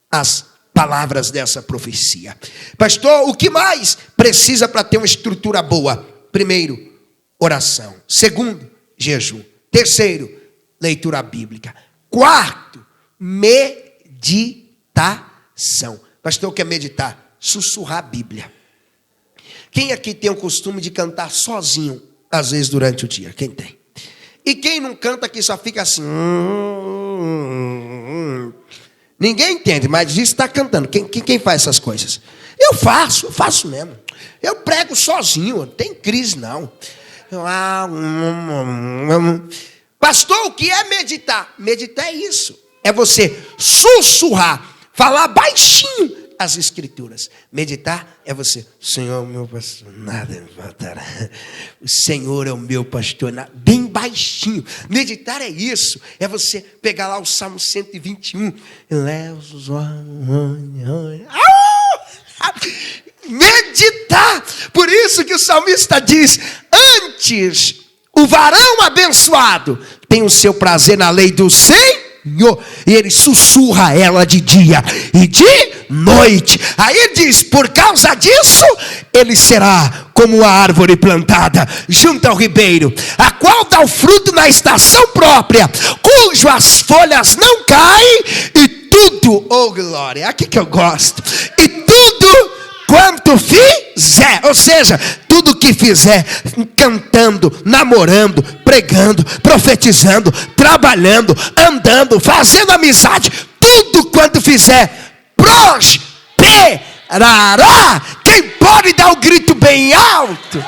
as palavras dessa profecia. Pastor, o que mais precisa para ter uma estrutura boa? Primeiro, oração. Segundo, jejum. Terceiro, leitura bíblica. Quarto, meditação. Pastor, o que é meditar? Sussurrar a Bíblia. Quem aqui tem o costume de cantar sozinho, às vezes durante o dia? Quem tem? E quem não canta que só fica assim... Ninguém entende, mas diz que está cantando. Quem faz essas coisas? Eu faço mesmo. Eu prego sozinho, não tem crise não. Pastor, o que é meditar? Meditar é isso. É você sussurrar, falar baixinho as escrituras. Meditar é você, Senhor, o meu pastor, nada me faltará. O Senhor é o meu pastor, bem baixinho. Meditar é isso. É você pegar lá o Salmo 121. Meditar. Por isso que o salmista diz, antes o varão abençoado tem o seu prazer na lei do Senhor, e ele sussurra ela de dia e de noite. Aí ele diz, por causa disso, ele será como uma árvore plantada junto ao ribeiro, a qual dá o fruto na estação própria, cujas folhas não caem, e tudo, oh glória, aqui que eu gosto, e tudo quanto fizer, ou seja, tudo que fizer, cantando, namorando, pregando, profetizando, trabalhando, andando, fazendo amizade, tudo quanto fizer, prosperará. Quem pode dar o grito bem alto?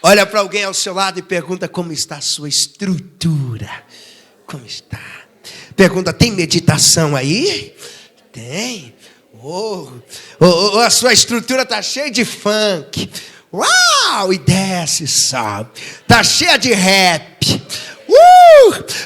Olha para alguém ao seu lado e pergunta como está a sua estrutura. Como está? Pergunta, tem meditação aí? Tem. A sua estrutura está cheia de funk. Uau! E desce, sobe. Está cheia de rap.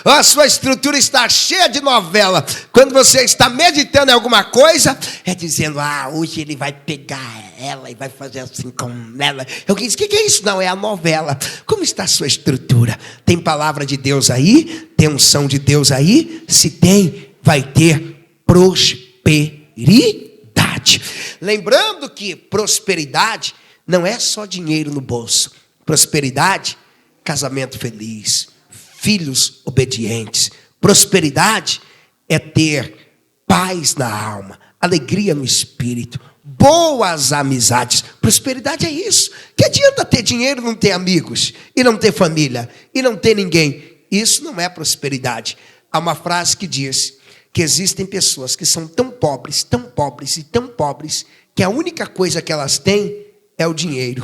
A sua estrutura está cheia de novela. Quando você está meditando em alguma coisa, é dizendo, hoje ele vai pegar ela e vai fazer assim com ela. Alguém diz, o que é isso? Não, é a novela. Como está a sua estrutura? Tem palavra de Deus aí? Tem unção de Deus aí? Se tem, vai ter prosperidade. Lembrando que prosperidade não é só dinheiro no bolso. Prosperidade, casamento feliz, filhos obedientes. Prosperidade é ter paz na alma, alegria no espírito, boas amizades. Prosperidade é isso. Que adianta ter dinheiro e não ter amigos, e não ter família, e não ter ninguém? Isso não é prosperidade. Há uma frase que diz que existem pessoas que são tão pobres, tão pobres e tão pobres, que a única coisa que elas têm é o dinheiro.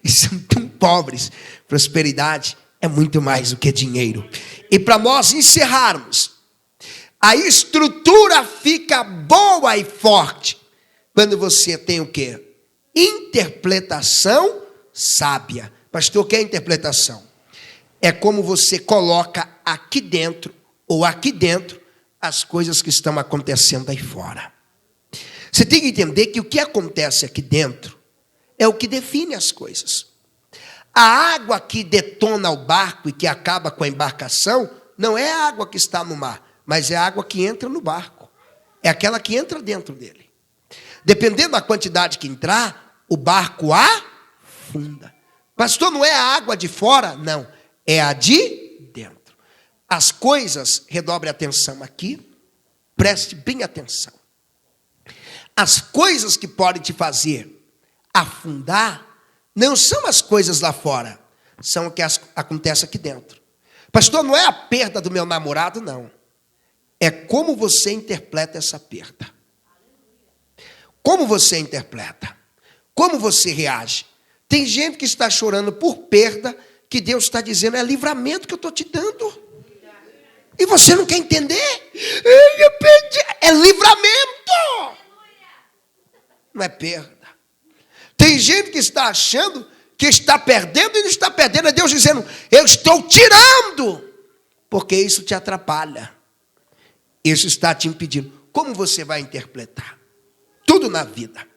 E são tão pobres. Prosperidade é muito mais do que dinheiro. E para nós encerrarmos, a estrutura fica boa e forte quando você tem o quê? Interpretação sábia. Pastor, o que é interpretação? É como você coloca aqui dentro, ou aqui dentro, as coisas que estão acontecendo aí fora. Você tem que entender que o que acontece aqui dentro é o que define as coisas. A água que detona o barco e que acaba com a embarcação, não é a água que está no mar, mas é a água que entra no barco. É aquela que entra dentro dele. Dependendo da quantidade que entrar, o barco afunda. Pastor, não é a água de fora? Não, é a de dentro. As coisas, redobre a atenção aqui, preste bem atenção. As coisas que podem te fazer afundar, não são as coisas lá fora, são o que acontece aqui dentro. Pastor, não é a perda do meu namorado, não. É como você interpreta essa perda. Como você interpreta? Como você reage? Tem gente que está chorando por perda, que Deus está dizendo, é livramento que eu estou te dando. E você não quer entender? É livramento. Não é perda. Tem gente que está achando que está perdendo e não está perdendo. É Deus dizendo, eu estou tirando. Porque isso te atrapalha. Isso está te impedindo. Como você vai interpretar? Tudo na vida.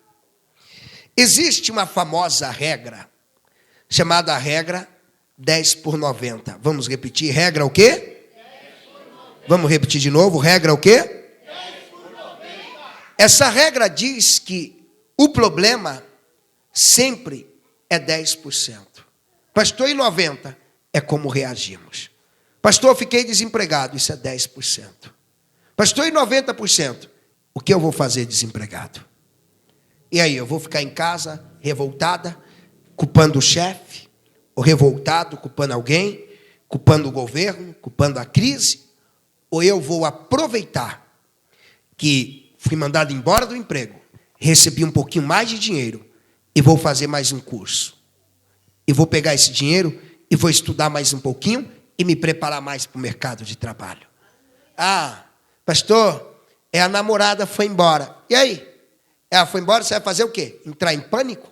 Existe uma famosa regra, chamada regra 10/90. Vamos repetir, regra o quê? 10/90. Vamos repetir de novo, regra o quê? 10/90. Essa regra diz que o problema sempre é 10%. Pastor, e 90%? É como reagimos. Pastor, eu fiquei desempregado, isso é 10%. Pastor, e 90%? O que eu vou fazer desempregado? E aí, eu vou ficar em casa, revoltada, culpando o chefe, ou revoltado, culpando alguém, culpando o governo, culpando a crise? Ou eu vou aproveitar que fui mandado embora do emprego, recebi um pouquinho mais de dinheiro, e vou fazer mais um curso. E vou pegar esse dinheiro, e vou estudar mais um pouquinho, e me preparar mais para o mercado de trabalho. Ah, pastor, a namorada foi embora. E aí? Ela foi embora, você vai fazer o quê? Entrar em pânico?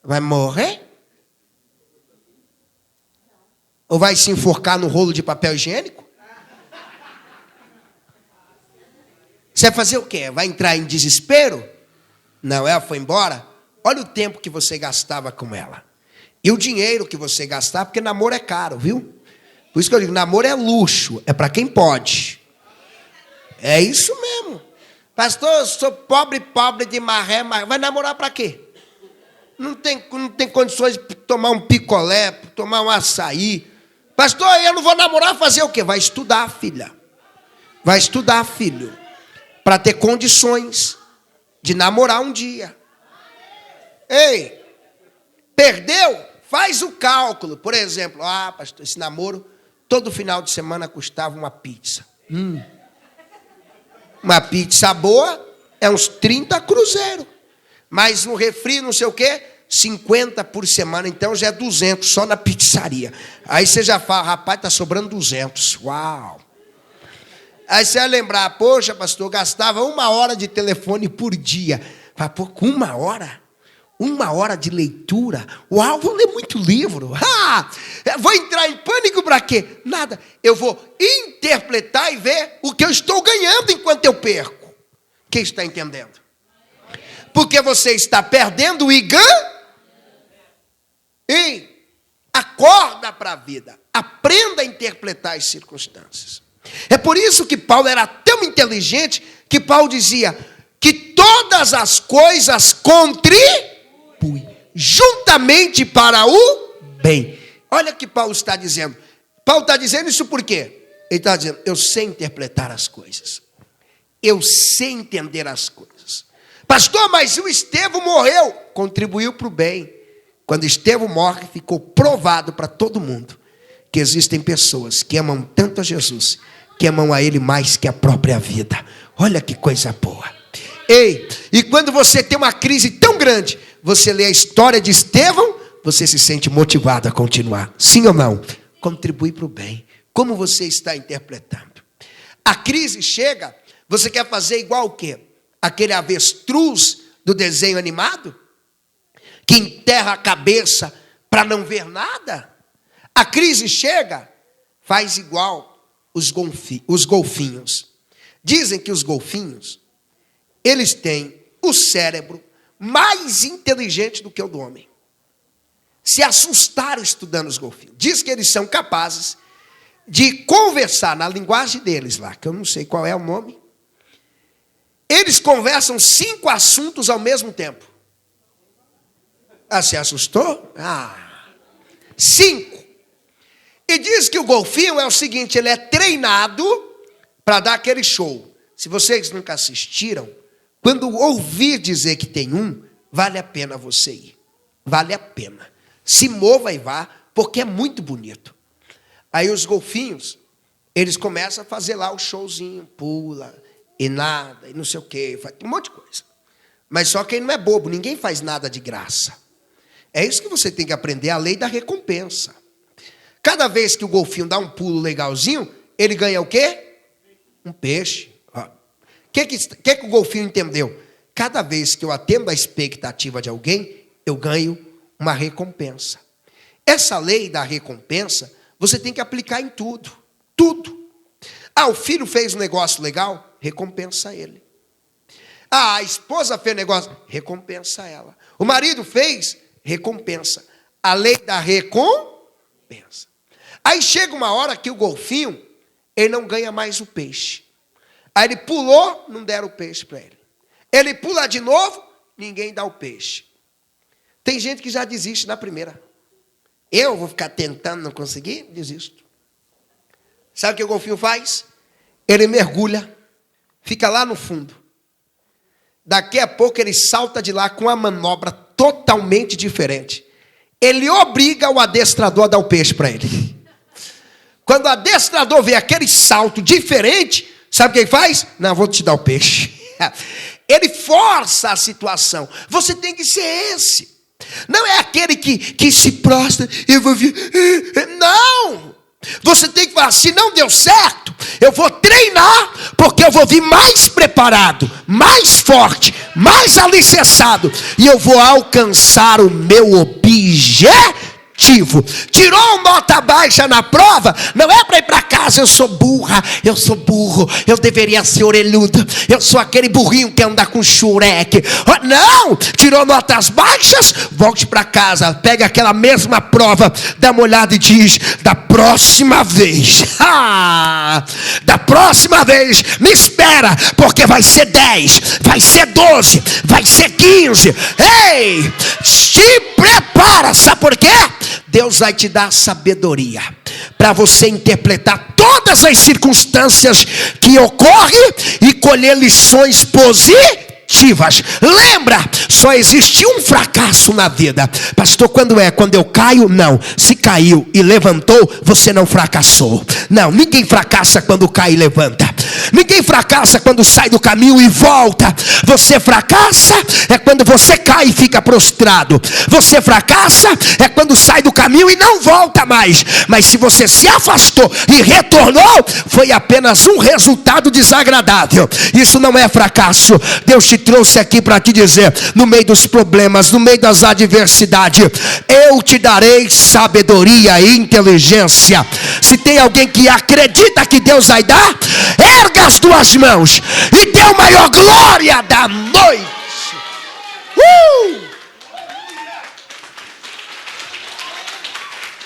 Vai morrer? Ou vai se enforcar no rolo de papel higiênico? Você vai fazer o quê? Vai entrar em desespero? Não, ela foi embora. Olha o tempo que você gastava com ela. E o dinheiro que você gastava, porque namoro é caro, viu? Por isso que eu digo, namoro é luxo, é para quem pode. É isso mesmo. Pastor, eu sou pobre de maré, mas vai namorar para quê? Não tem condições de tomar um picolé, tomar um açaí. Pastor, eu não vou namorar, fazer o quê? Vai estudar, filha. Vai estudar, filho. Para ter condições de namorar um dia. Ei, perdeu? Faz o cálculo. Por exemplo, pastor, esse namoro, todo final de semana custava uma pizza. Uma pizza boa é uns 30 cruzeiros. Mas no refri, não sei o quê, 50 por semana. Então já é 200 só na pizzaria. Aí você já fala, rapaz, está sobrando 200. Uau! Aí você vai lembrar, poxa, pastor, gastava 1 hora de telefone por dia. Fala, pô, com 1 hora? 1 hora de leitura? Uau, vou ler muito livro. Vou entrar em pânico para quê? Nada. Eu vou interpretar e ver o que eu estou ganhando enquanto eu perco. Quem está entendendo? Porque você está perdendo e ganha. Ei, acorda para a vida. Aprenda a interpretar as circunstâncias. É por isso que Paulo era tão inteligente que Paulo dizia que todas as coisas contribuem juntamente para o bem. Olha o que Paulo está dizendo. Paulo está dizendo isso por quê? Ele está dizendo, eu sei interpretar as coisas. Eu sei entender as coisas. Pastor, mas o Estevão morreu. Contribuiu para o bem. Quando Estevão morre, ficou provado para todo mundo que existem pessoas que amam tanto a Jesus, que amam a Ele mais que a própria vida. Olha que coisa boa. Ei, e quando você tem uma crise tão grande, você lê a história de Estevão, você se sente motivado a continuar. Sim ou não? Contribui para o bem. Como você está interpretando? A crise chega, você quer fazer igual o quê? Aquele avestruz do desenho animado? Que enterra a cabeça para não ver nada? A crise chega, faz igual os golfinhos. Dizem que os golfinhos, eles têm o cérebro mais inteligente do que o do homem. Se assustaram estudando os golfinhos. Diz que eles são capazes de conversar na linguagem deles lá, que eu não sei qual é o nome. Eles conversam 5 assuntos ao mesmo tempo. Ah, se assustou? 5. E diz que o golfinho é o seguinte, ele é treinado para dar aquele show. Se vocês nunca assistiram, quando ouvir dizer que tem um, vale a pena você ir. Vale a pena. Se mova e vá, porque é muito bonito. Aí os golfinhos, eles começam a fazer lá o showzinho, pula e nada, e não sei o quê, faz um monte de coisa. Mas só quem não é bobo, ninguém faz nada de graça. É isso que você tem que aprender, a lei da recompensa. Cada vez que o golfinho dá um pulo legalzinho, ele ganha o quê? Um peixe. O que o golfinho entendeu? Cada vez que eu atendo a expectativa de alguém, eu ganho uma recompensa. Essa lei da recompensa, você tem que aplicar em tudo. Tudo. O filho fez um negócio legal, recompensa ele. A esposa fez um negócio, recompensa ela. O marido fez, recompensa. A lei da recompensa. Aí chega uma hora que o golfinho, ele não ganha mais o peixe. Aí ele pulou, não deram o peixe para ele. Ele pula de novo, ninguém dá o peixe. Tem gente que já desiste na primeira. Eu vou ficar tentando não conseguir? Desisto. Sabe o que o golfinho faz? Ele mergulha, fica lá no fundo. Daqui a pouco ele salta de lá com uma manobra totalmente diferente. Ele obriga o adestrador a dar o peixe para ele. Quando o adestrador vê aquele salto diferente, sabe o que ele faz? Não, vou te dar o peixe. Ele força a situação. Você tem que ser esse. Não é aquele que se prostra, eu vou vir. Não! Você tem que falar, se não deu certo, eu vou treinar, porque eu vou vir mais preparado, mais forte, mais alicerçado, e eu vou alcançar o meu objetivo. Tirou nota baixa na prova, não é para ir para casa, eu sou burra, eu sou burro, eu deveria ser orelhudo, eu sou aquele burrinho que anda com xureque. Não, tirou notas baixas, volte para casa, pega aquela mesma prova, dá uma olhada e diz, da próxima vez, da próxima vez, me espera, porque vai ser 10, vai ser 12, vai ser 15, ei, te prepara, sabe por quê? Deus vai te dar sabedoria para você interpretar todas as circunstâncias que ocorrem e colher lições positivas. Lembra, só existe um fracasso na vida. Pastor, quando é? Quando eu caio? Não. Se caiu e levantou, você não fracassou. Não, ninguém fracassa quando cai e levanta. Ninguém fracassa quando sai do caminho e volta. Você fracassa é quando você cai e fica prostrado. Você fracassa é quando sai do caminho e não volta mais. Mas se você se afastou e retornou, foi apenas um resultado desagradável. Isso não é fracasso. Deus te trouxe aqui para te dizer, no meio dos problemas, no meio das adversidades, eu te darei sabedoria e inteligência. Se tem alguém que acredita que Deus vai dar, erga as duas mãos e dê o maior glória da noite.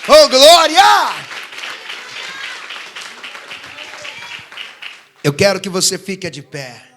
Oh, glória! Eu quero que você fique de pé.